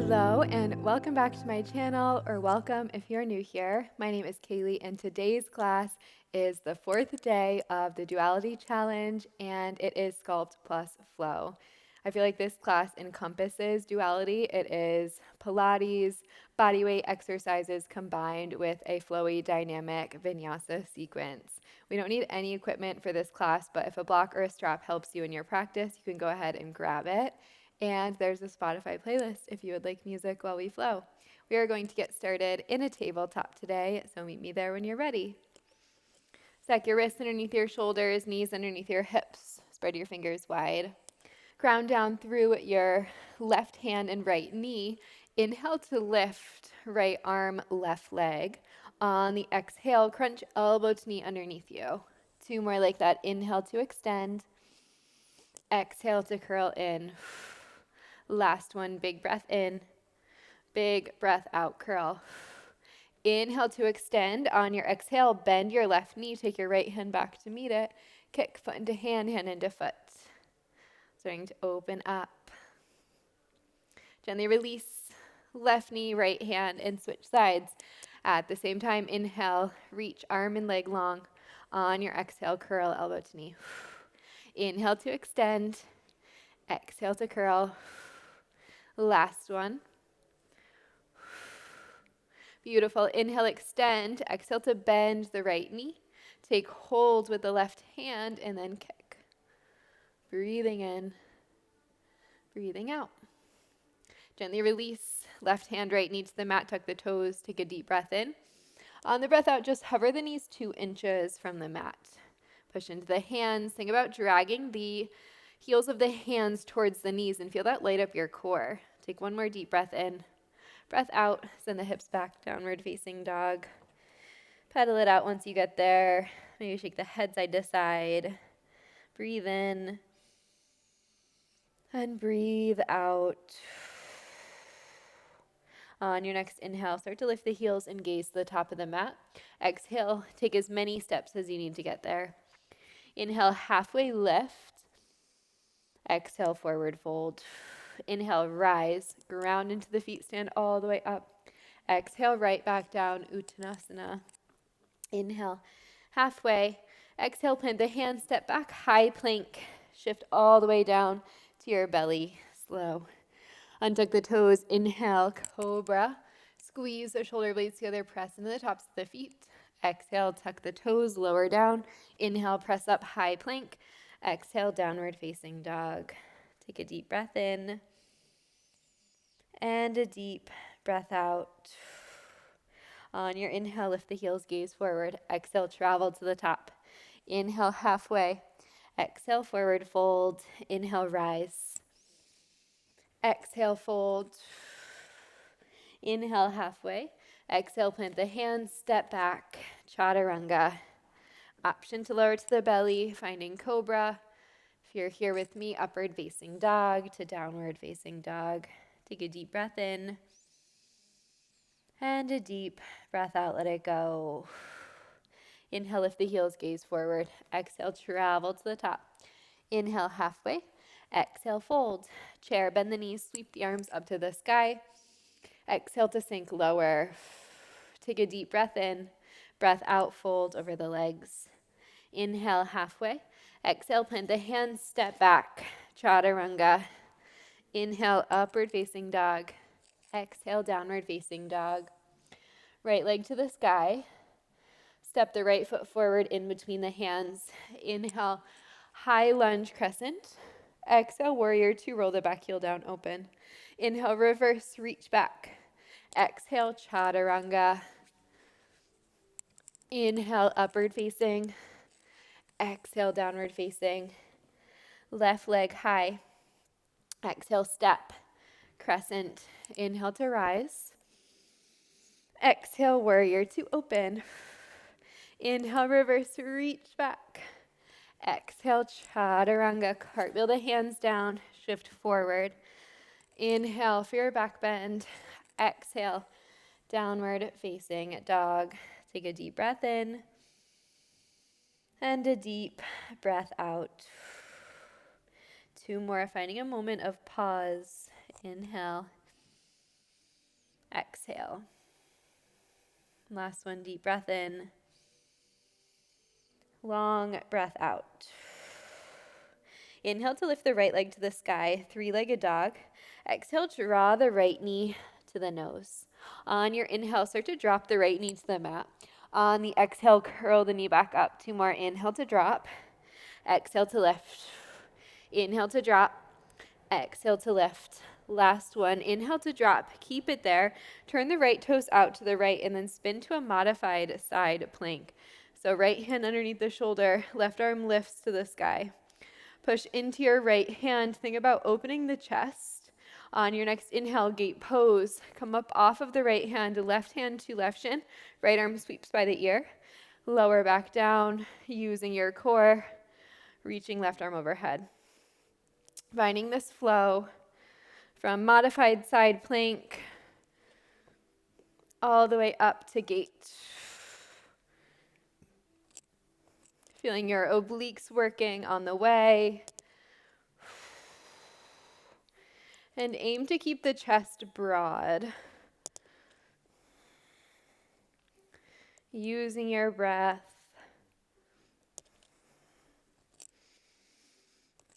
Hello and welcome back to my channel, or welcome if you're new here. My name is Kaylee and today's class is the fourth day of the Duality Challenge and it is Sculpt plus Flow. I feel like this class encompasses duality. It is Pilates, bodyweight exercises combined with a flowy dynamic vinyasa sequence. We don't need any equipment for this class, but if a block or a strap helps you in your practice, you can go ahead and grab it. And there's a Spotify playlist if you would like music while we flow. We are going to get started in a tabletop today, so meet me there when you're ready. Stack your wrists underneath your shoulders, knees underneath your hips. Spread your fingers wide. Ground down through your left hand and right knee. Inhale to lift, right arm, left leg. On the exhale, crunch elbow to knee underneath you. Two more like that. Inhale to extend. Exhale to curl in. Last one, big breath in, big breath out, curl. Inhale to extend. On your exhale, bend your left knee, take your right hand back to meet it. Kick foot into hand, hand into foot. Starting to open up. Gently release left knee, right hand, and switch sides. At the same time, inhale, reach arm and leg long. On your exhale, curl elbow to knee. Inhale to extend. Exhale to curl. Last one. Beautiful. Inhale, extend. Exhale to bend the right knee. Take hold with the left hand and then kick. Breathing in, breathing out. Gently release left hand, right knee to the mat. Tuck the toes. Take a deep breath in. On the breath out, just hover the knees 2 inches from the mat. Push into the hands. Think about dragging the heels of the hands towards the knees and feel that light up your core. Take one more deep breath in. Breath out. Send the hips back, downward facing dog. Pedal it out once you get there. Maybe shake the head side to side. Breathe in. And breathe out. On your next inhale, start to lift the heels and gaze to the top of the mat. Exhale, take as many steps as you need to get there. Inhale, halfway lift. Exhale, forward fold. Inhale, rise, ground into the feet, stand all the way up. Exhale, right back down, Uttanasana. Inhale, halfway. Exhale, plant the hands, step back, high plank. Shift all the way down to your belly, slow. Untuck the toes, inhale, cobra. Squeeze the shoulder blades together, press into the tops of the feet. Exhale, tuck the toes, lower down. Inhale, press up, high plank. Exhale, downward facing dog. Take a deep breath in. And a deep breath out. On your inhale, lift the heels, gaze forward. Exhale, travel to the top. Inhale, halfway. Exhale, forward fold. Inhale, rise. Exhale, fold. Inhale, halfway. Exhale, plant the hands, step back. Chaturanga. Option to lower to the belly, finding cobra. If you're here with me, upward facing dog to downward facing dog. Take a deep breath in. And a deep breath out, let it go. Inhale, lift the heels, gaze forward. Exhale, travel to the top. Inhale, halfway. Exhale, fold. Chair, bend the knees, sweep the arms up to the sky. Exhale to sink lower. Take a deep breath in. Breath out, fold over the legs. Inhale, halfway. Exhale, plant the hands, step back. Chaturanga. Inhale, upward facing dog. Exhale, downward facing dog. Right leg to the sky. Step the right foot forward in between the hands. Inhale, high lunge crescent. Exhale, warrior 2, roll the back heel down, open. Inhale, reverse, reach back. Exhale, chaturanga. Inhale, upward facing. Exhale, downward facing. Left leg high. Exhale, step. Crescent. Inhale to rise. Exhale, warrior 2, open. Inhale, reverse, reach back. Exhale, chaturanga. Cartwheel the hands down, shift forward. Inhale for your back bend. Exhale, downward facing dog. Take a deep breath in. And a deep breath out. 2 more, finding a moment of pause. Inhale. exhale. Last one, deep breath in. Long breath out. Inhale to lift the right leg to the sky, three-legged dog. Exhale, draw the right knee to the nose. On your inhale, start to drop the right knee to the mat. On the exhale, curl the knee back up. Two more. Inhale to drop. Exhale to lift. Inhale to drop. Exhale to lift. Last one. Inhale to drop. Keep it there. Turn the right toes out to the right and then spin to a modified side plank. So right hand underneath the shoulder, left arm lifts to the sky. Push into your right hand. Think about opening the chest. On your next inhale, gate pose. Come up off of the right hand to left shin. Right arm sweeps by the ear. Lower back down, using your core, reaching left arm overhead. Finding this flow from modified side plank all the way up to gate. Feeling your obliques working on the way. And aim to keep the chest broad. Using your breath.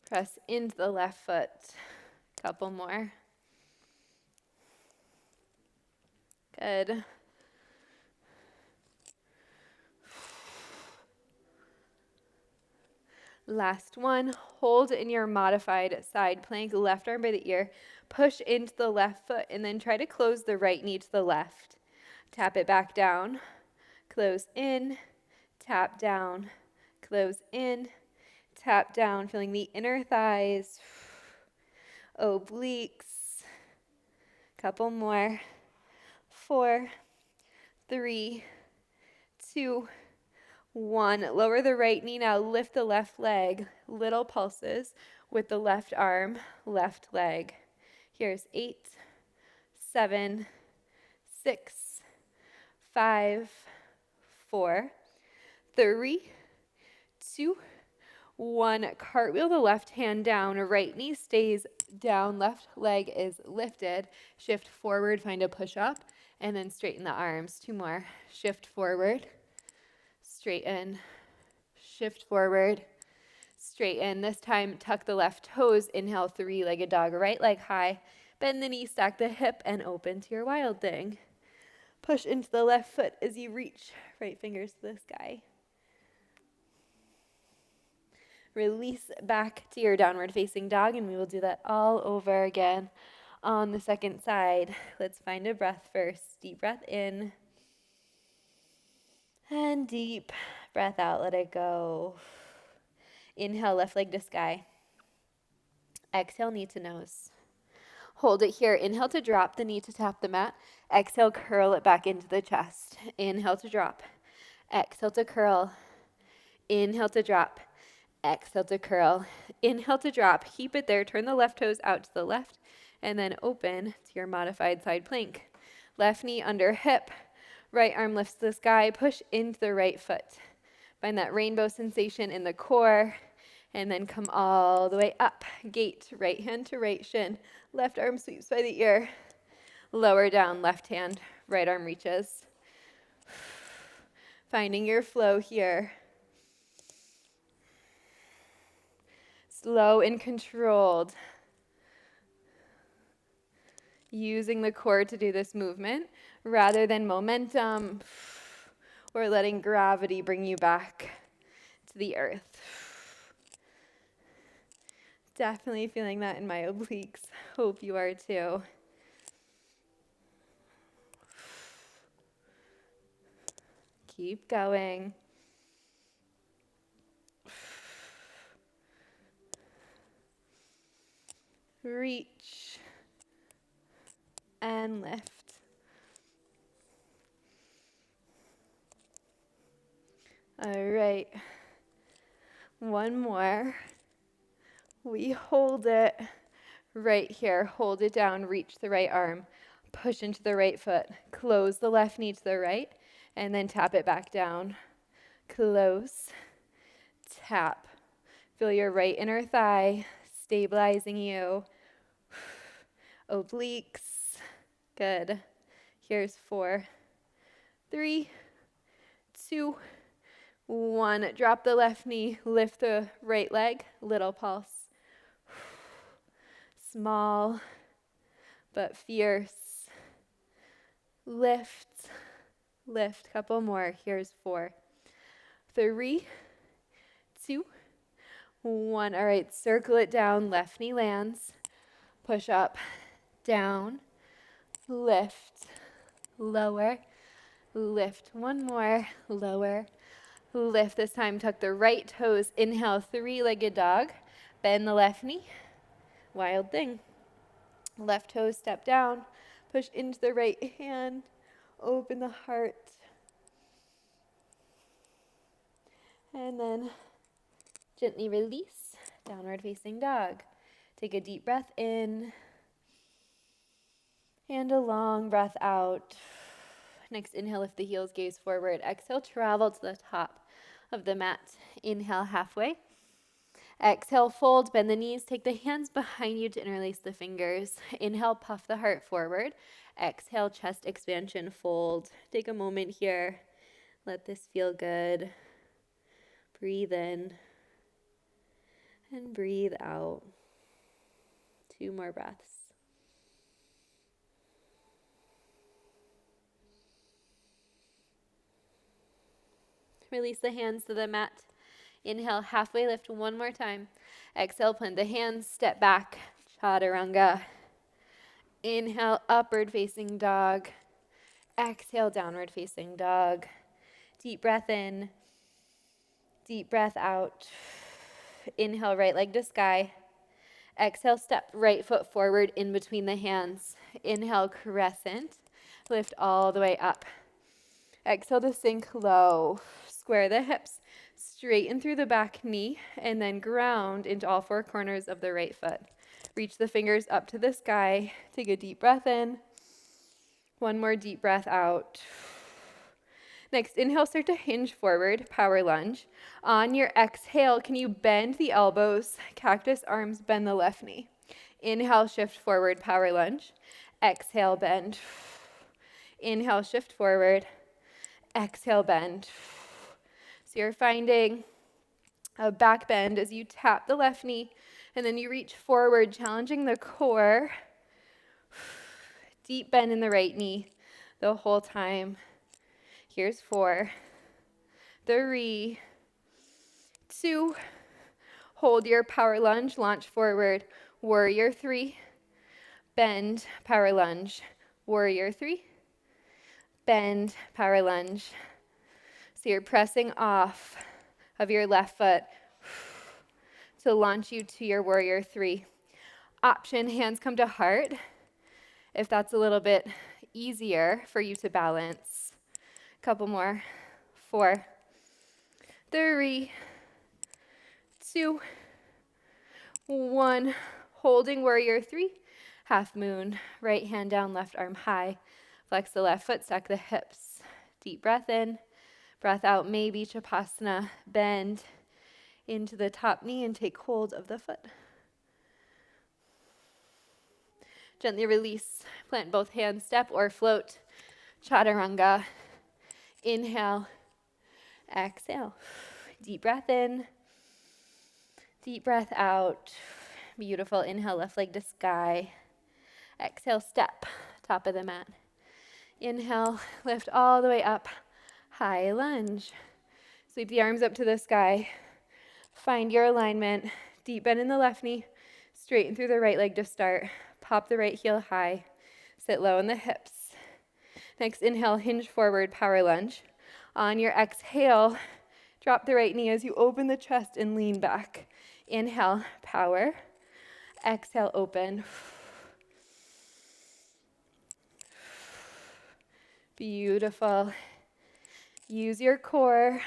Press into the left foot. Couple more. Good. Last one. Hold in your modified side plank, left arm by the ear. Push into the left foot and then try to close the right knee to the left. Tap it back down. Close in. Tap down. Close in. Tap down. Feeling the inner thighs. Obliques. Couple more. 4, 3, 2, 1. Lower the right knee now. Lift the left leg. Little pulses with the left arm, left leg. Here's 8, 7, 6, 5, 4, 3, 2, 1. Cartwheel the left hand down. Right knee stays down. Left leg is lifted. Shift forward. Find a push-up. And then straighten the arms. 2 more. Shift forward. Straighten. Shift forward. Straighten. This time, tuck the left toes. Inhale, three-legged dog. Right leg high. Bend the knee, stack the hip, and open to your wild thing. Push into the left foot as you reach. Right fingers to the sky. Release back to your downward facing dog, and we will do that all over again on the second side. Let's find a breath first. Deep breath in. And deep breath out. Let it go. Inhale, left leg to sky. Exhale, knee to nose. Hold it here. Inhale to drop the knee to tap the mat. Exhale, curl it back into the chest. Inhale to drop. Exhale to curl. Inhale to drop. Exhale to curl. Inhale to drop. Keep it there. Turn the left toes out to the left and then open to your modified side plank. Left knee under hip. Right arm lifts the sky. Push into the right foot. Find that rainbow sensation in the core. And then come all the way up. Gate. Right hand to right shin. Left arm sweeps by the ear. Lower down. Left hand. Right arm reaches. Finding your flow here. Slow and controlled. Using the core to do this movement rather than momentum or letting gravity bring you back to the earth. Definitely feeling that in my obliques. Hope you are too. Keep going. Reach and lift. All right. One more. We hold it right here. Hold it down. Reach the right arm. Push into the right foot. Close the left knee to the right. And then tap it back down. Close. Tap. Feel your right inner thigh stabilizing you. Obliques. Good. Here's 4, 3, 2, 1. Drop the left knee, lift the right leg, little pulse. Small but fierce. Lift, lift. Couple more. Here's 4, 3, 2, 1. All right, circle it down. Left knee lands. Push up, down, lift, lower, lift. One more, lower, lift. This time tuck the right toes. Inhale, three-legged dog. Bend the left knee. Wild thing. Left toes step down. Push into the right hand. Open the heart. And then gently release. Downward facing dog. Take a deep breath in. And a long breath out. Next, inhale, lift the heels, gaze forward. Exhale, travel to the top of the mat. Inhale, halfway. Exhale, fold, bend the knees. Take the hands behind you to interlace the fingers. Inhale, puff the heart forward. Exhale, chest expansion, fold. Take a moment here. Let this feel good. Breathe in and breathe out. 2 more breaths. Release the hands to the mat. Inhale, halfway lift 1 more time. Exhale, plant the hands, step back, chaturanga. Inhale, upward facing dog. Exhale, downward facing dog. Deep breath in, deep breath out. Inhale, right leg to sky. Exhale, step right foot forward in between the hands. Inhale, crescent. Lift all the way up. Exhale to sink low. Square the hips, straighten through the back knee, and then ground into all 4 corners of the right foot. Reach the fingers up to the sky. Take a deep breath in. 1 more deep breath out. Next, inhale, start to hinge forward, power lunge. On your exhale, can you bend the elbows, cactus arms, bend the left knee. Inhale, shift forward, power lunge. Exhale, bend. Inhale, shift forward. Exhale, bend. So you're finding a back bend as you tap the left knee, and then you reach forward, challenging the core. Deep bend in the right knee the whole time. Here's 4, 3, 2, hold your power lunge, launch forward, warrior 3, bend, power lunge, warrior 3, bend, power lunge. So you're pressing off of your left foot to launch you to your warrior 3. Option, hands come to heart, if that's a little bit easier for you to balance. Couple more. 4, 3, 2, 1. Holding warrior 3. Half moon. Right hand down, left arm high. Flex the left foot, stack the hips. Deep breath in. Breath out, maybe Shavasana. Bend into the top knee and take hold of the foot. Gently release. Plant both hands, step or float. Chaturanga. Inhale. Exhale. Deep breath in. Deep breath out. Beautiful. Inhale, left leg to sky. Exhale, step. Top of the mat. Inhale, lift all the way up. High lunge. Sweep the arms up to the sky. Find your alignment. Deep bend in the left knee. Straighten through the right leg to start. Pop the right heel high. Sit low in the hips. Next, inhale, hinge forward, power lunge. On your exhale, drop the right knee as you open the chest and lean back. Inhale, power. Exhale, open. Beautiful. Use your core.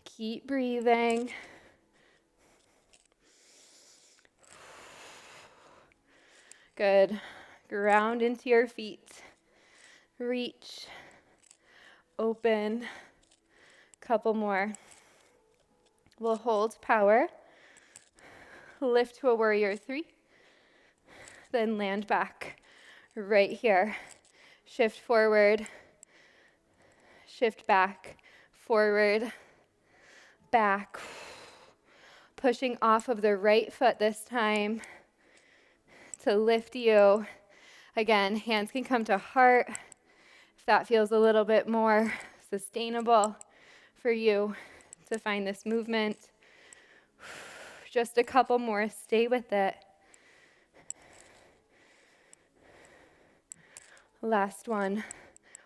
Keep breathing. Good. Ground into your feet. Reach. Open. Couple more. We'll hold power. Lift to a warrior 3. Then land back right here. Shift forward, shift back, forward, back. Pushing off of the right foot this time to lift you. Again, hands can come to heart if that feels a little bit more sustainable for you to find this movement. Just a couple more, stay with it. Last one,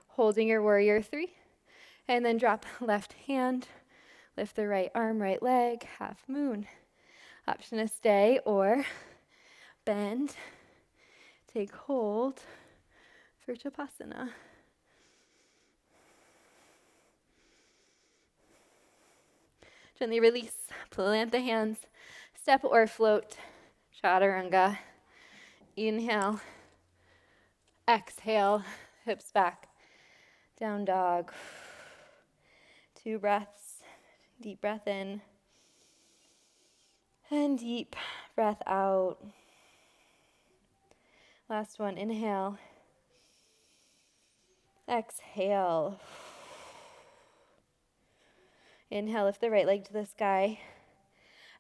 holding your warrior three, and then drop left hand, lift the right arm, right leg, half moon. Option to stay or bend, take hold for Shavasana. Gently release, plant the hands, step or float, chaturanga. Inhale, exhale, hips back, down dog. 2 breaths, deep breath in, and deep breath out. Last one, inhale, exhale. Inhale, lift the right leg to the sky.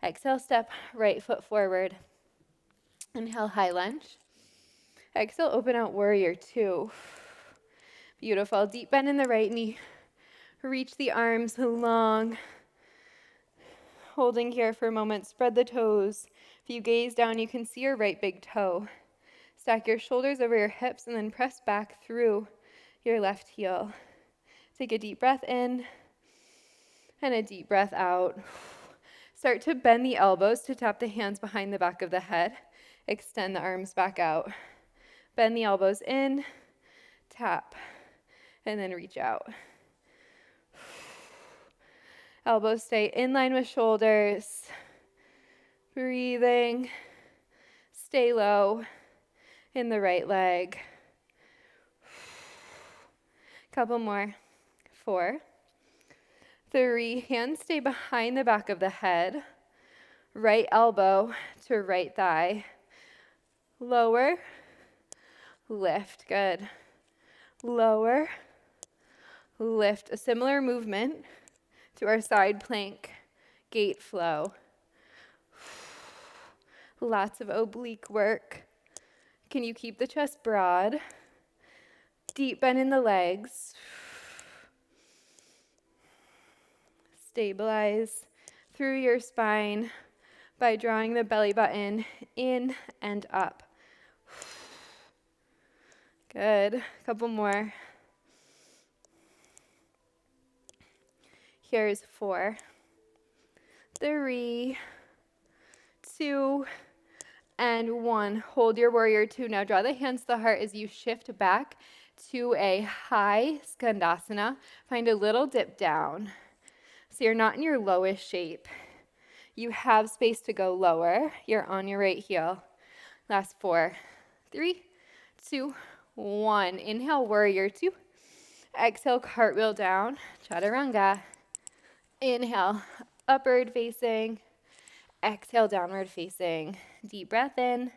Exhale, step right foot forward. Inhale, high lunge. Exhale, open out warrior two. Beautiful. Deep bend in the right knee. Reach the arms long. Holding here for a moment. Spread the toes. If you gaze down, you can see your right big toe. Stack your shoulders over your hips and then press back through your left heel. Take a deep breath in and a deep breath out. Start to bend the elbows to tap the hands behind the back of the head. Extend the arms back out. Bend the elbows in, tap, and then reach out. Elbows stay in line with shoulders. Breathing. Stay low in the right leg. Couple more. 4, 3, hands stay behind the back of the head. Right elbow to right thigh. Lower, lift, good. Lower, lift. A similar movement to our side plank gate flow. Lots of oblique work. Can you keep the chest broad? Deep bend in the legs. Stabilize through your spine by drawing the belly button in and up. Good. A couple more. Here's 4, 3, 2, and 1. Hold your warrior two. Now draw the hands to the heart as you shift back to a high skandasana. Find a little dip down. So you're not in your lowest shape. You have space to go lower. You're on your right heel. Last 4, 3, 2, 1. Inhale, warrior two. Exhale, cartwheel down, chaturanga. Inhale, upward facing. Exhale, downward facing. Deep breath in.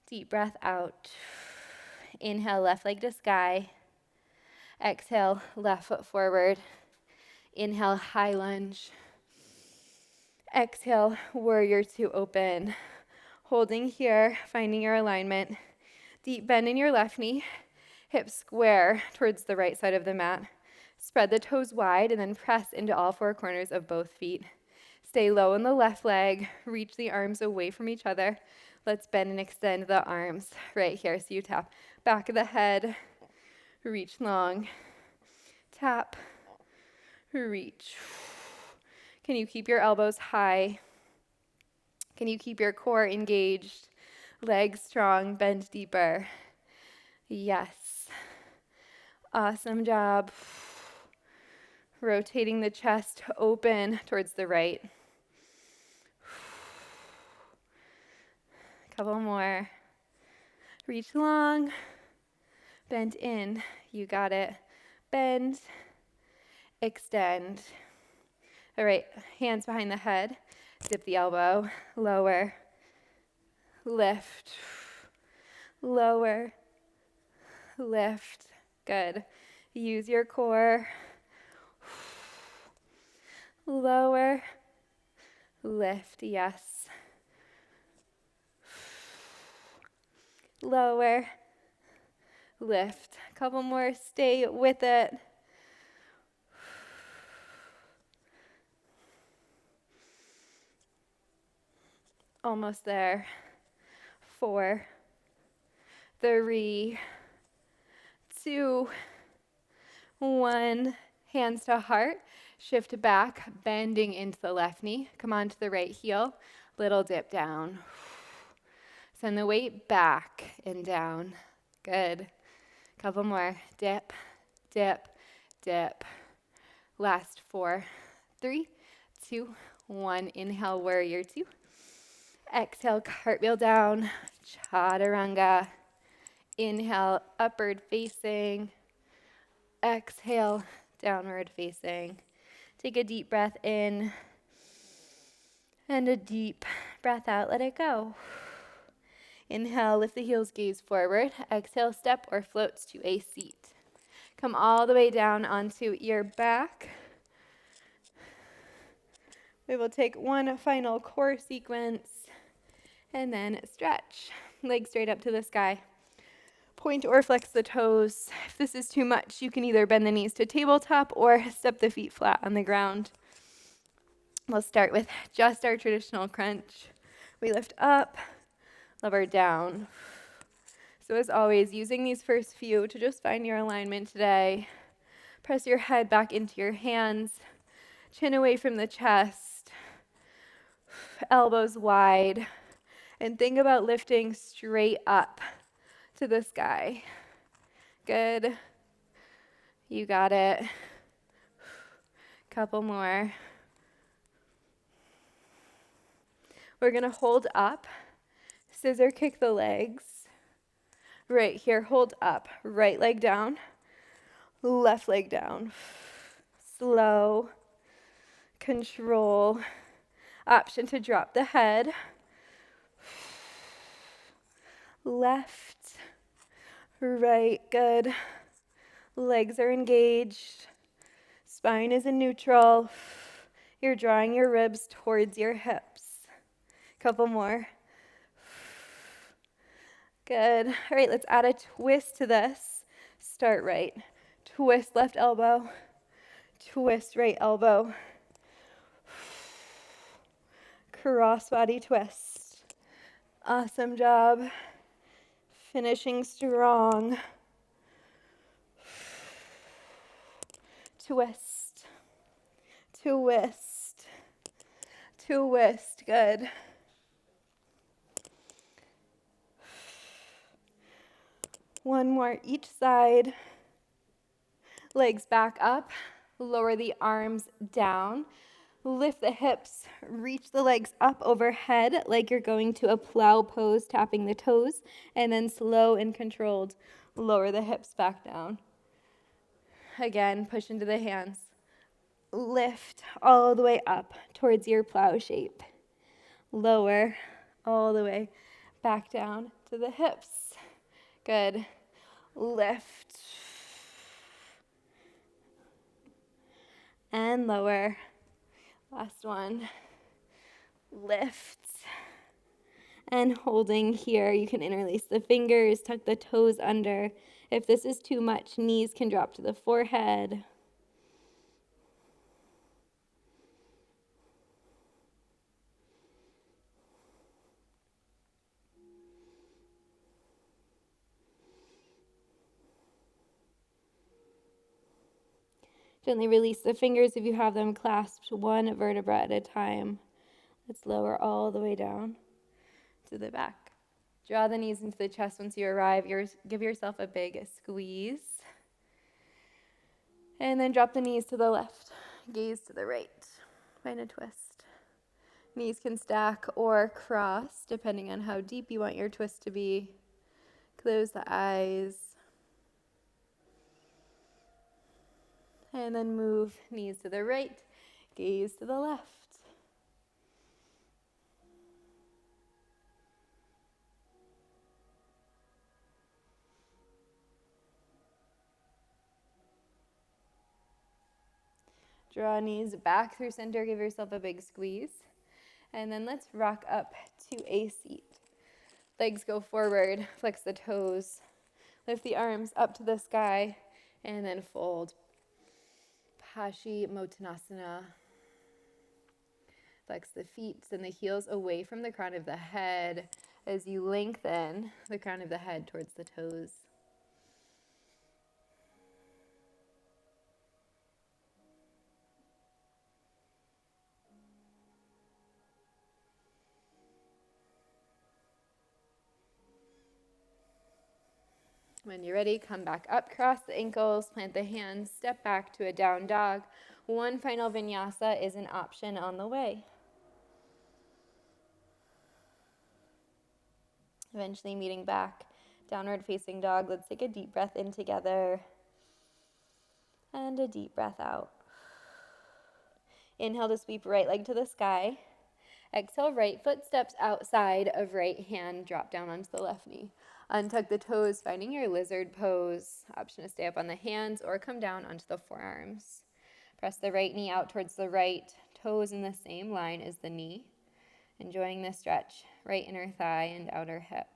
Deep breath out. Inhale, left leg to sky. Exhale, left foot forward. Inhale, high lunge. Exhale, warrior two, open. Holding here, finding your alignment. Deep bend in your left knee. Hips square towards the right side of the mat. Spread the toes wide and then press into all 4 corners of both feet. Stay low in the left leg. Reach the arms away from each other. Let's bend and extend the arms right here. So you tap back of the head, reach long, tap, reach. Can you keep your elbows high? Can you keep your core engaged? Legs strong, bend deeper. Yes. Awesome job. Rotating the chest open towards the right. Couple more. Reach long. Bend in. You got it. Bend. Extend. All right, hands behind the head. Dip the elbow. Lower. Lift. Lower. lift. Good. Use your core. Lower, lift, yes. Lower, lift. A couple more, stay with it. Almost there. 4, 3, 2, 1. Hands to heart. Shift back, bending into the left knee. Come onto the right heel. Little dip down. Send the weight back and down. Good. Couple more. Dip, dip, dip. Last 4, 3, 2, 1. Inhale, warrior 2. Exhale, cartwheel down. Chaturanga. Inhale, upward facing. Exhale, downward facing. Take a deep breath in and a deep breath out. Let it go. Inhale, lift the heels, gaze forward. Exhale, step or floats to a seat. Come all the way down onto your back. We will take one final core sequence and then stretch. Legs straight up to the sky. Point or flex the toes. If this is too much, you can either bend the knees to tabletop or step the feet flat on the ground. We'll start with just our traditional crunch. We lift up, lower down. So as always, using these first few to just find your alignment today. Press your head back into your hands, chin away from the chest, elbows wide, and think about lifting straight up to the sky. Good. You got it. Couple more. We're going to hold up, scissor kick the legs. Right here, hold up. Right leg down, left leg down. Slow, control. Option to drop the head. Left, right, good. Legs are engaged. Spine is in neutral. You're drawing your ribs towards your hips. Couple more. Good. All right, let's add a twist to this. Start right. Twist left elbow. Twist right elbow. Crossbody twist. Awesome job. Finishing strong. Twist. Twist. Twist. Good. One more each side. Legs back up. Lower the arms down. Lift the hips. Reach the legs up overhead like you're going to a plow pose, tapping the toes. And then slow and controlled, lower the hips back down. Again, push into the hands. Lift all the way up towards your plow shape. Lower all the way back down to the hips. Good. Lift. And lower. Last one. Lift. And holding here, you can interlace the fingers, tuck the toes under. If this is too much, knees can drop to the forehead. Gently release the fingers if you have them clasped one vertebra at a time. Let's lower all the way down to the back. Draw the knees into the chest once you arrive. Give yourself a big squeeze. And then drop the knees to the left. Gaze to the right. Find a twist. Knees can stack or cross, depending on how deep you want your twist to be. Close the eyes. And then move knees to the right, gaze to the left. Draw knees back through center, give yourself a big squeeze. And then let's rock up to a seat. Legs go forward, flex the toes, lift the arms up to the sky, and then fold. Paschimottanasana. Flex the feet and the heels away from the crown of the head as you lengthen the crown of the head towards the toes. When you're ready, come back up, cross the ankles, plant the hands, step back to a down dog. One final vinyasa is an option on the way. Eventually meeting back, downward facing dog. Let's take a deep breath in together and a deep breath out. Inhale to sweep right leg to the sky. Exhale, right foot steps outside of right hand, drop down onto the left knee. Untuck the toes, finding your lizard pose. Option to stay up on the hands or come down onto the forearms. Press the right knee out towards the right, toes in the same line as the knee. Enjoying the stretch, right inner thigh and outer hip.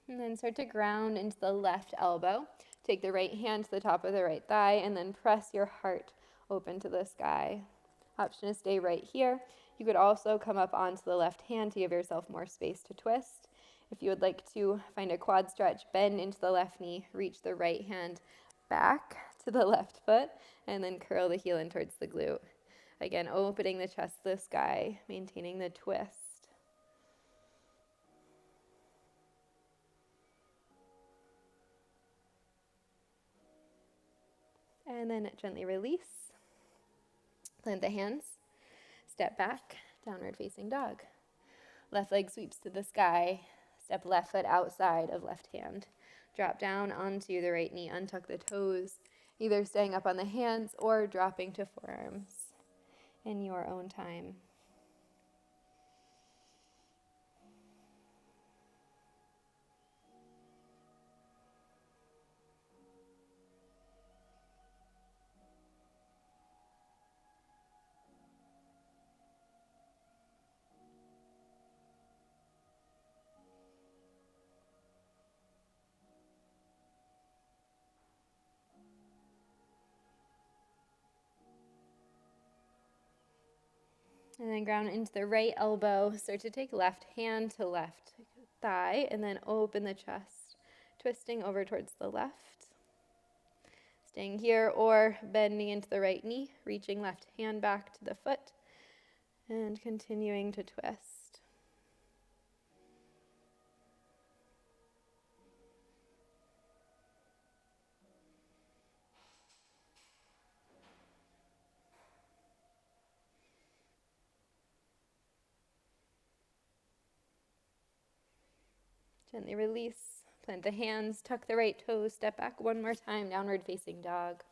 And then start to ground into the left elbow. Take the right hand to the top of the right thigh and then press your heart open to the sky. Option to stay right here. You could also come up onto the left hand to give yourself more space to twist. If you would like to find a quad stretch, bend into the left knee, reach the right hand back to the left foot, and then curl the heel in towards the glute. Again, opening the chest to the sky, maintaining the twist. And then gently release. Plant the hands. Step back, downward facing dog. Left leg sweeps to the sky. Step left foot outside of left hand. Drop down onto the right knee. Untuck the toes, either staying up on the hands or dropping to forearms in your own time. And then ground into the right elbow. Start to take left hand to left thigh and then open the chest, twisting over towards the left. Staying here or bending into the right knee, reaching left hand back to the foot and continuing to twist. Gently release, plant the hands, tuck the right toes, step back one more time, downward facing dog.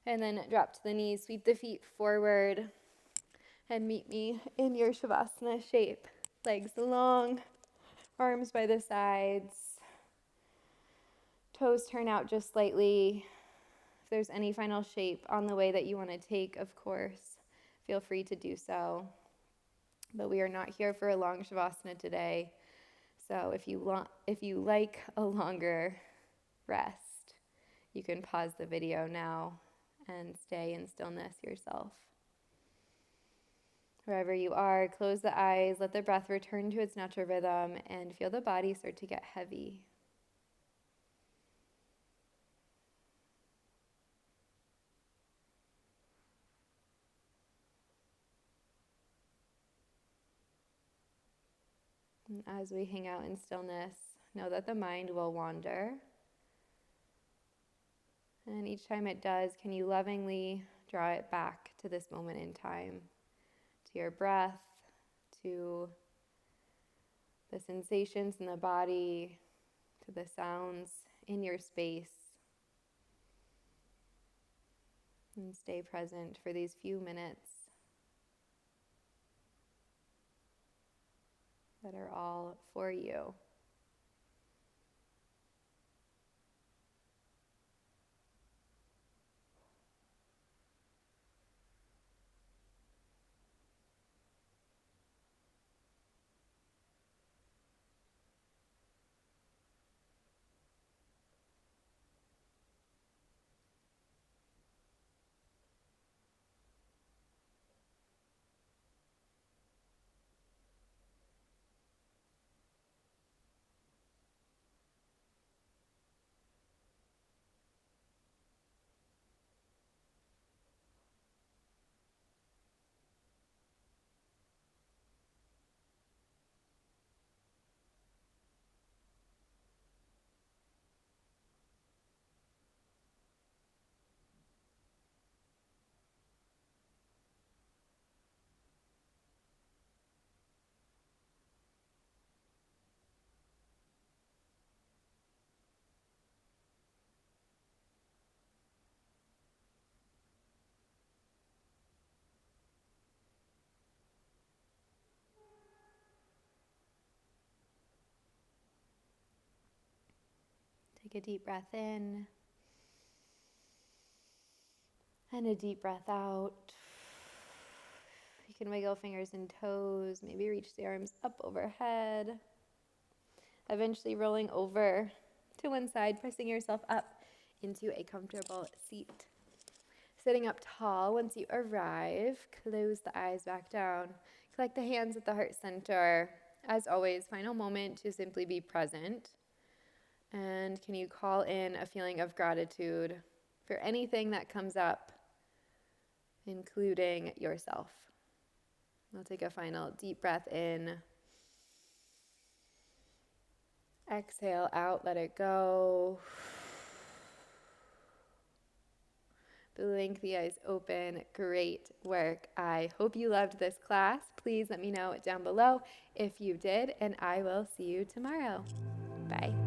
And then drop to the knees, sweep the feet forward, and meet me in your Savasana shape. Legs long, arms by the sides, toes turn out just slightly. If there's any final shape on the way that you want to take, of course, feel free to do so. But we are not here for a long Shavasana today. So if you like a longer rest, you can pause the video now and stay in stillness yourself. Wherever you are, close the eyes, let the breath return to its natural rhythm, and feel the body start to get heavy. And as we hang out in stillness, know that the mind will wander. And each time it does, can you lovingly draw it back to this moment in time, to your breath, to the sensations in the body, to the sounds in your space and stay present for these few minutes that are all for you. Take a deep breath in and a deep breath out. You can wiggle fingers and toes, maybe reach the arms up overhead, eventually rolling over to one side, pressing yourself up into a comfortable seat. Sitting up tall, once you arrive, close the eyes back down. Collect the hands at the heart center. As always, final moment to simply be present. And can you call in a feeling of gratitude for anything that comes up, including yourself? I'll take a final deep breath in. Exhale out, let it go. Blink the eyes open. Great work. I hope you loved this class. Please let me know down below if you did, and I will see you tomorrow. Bye.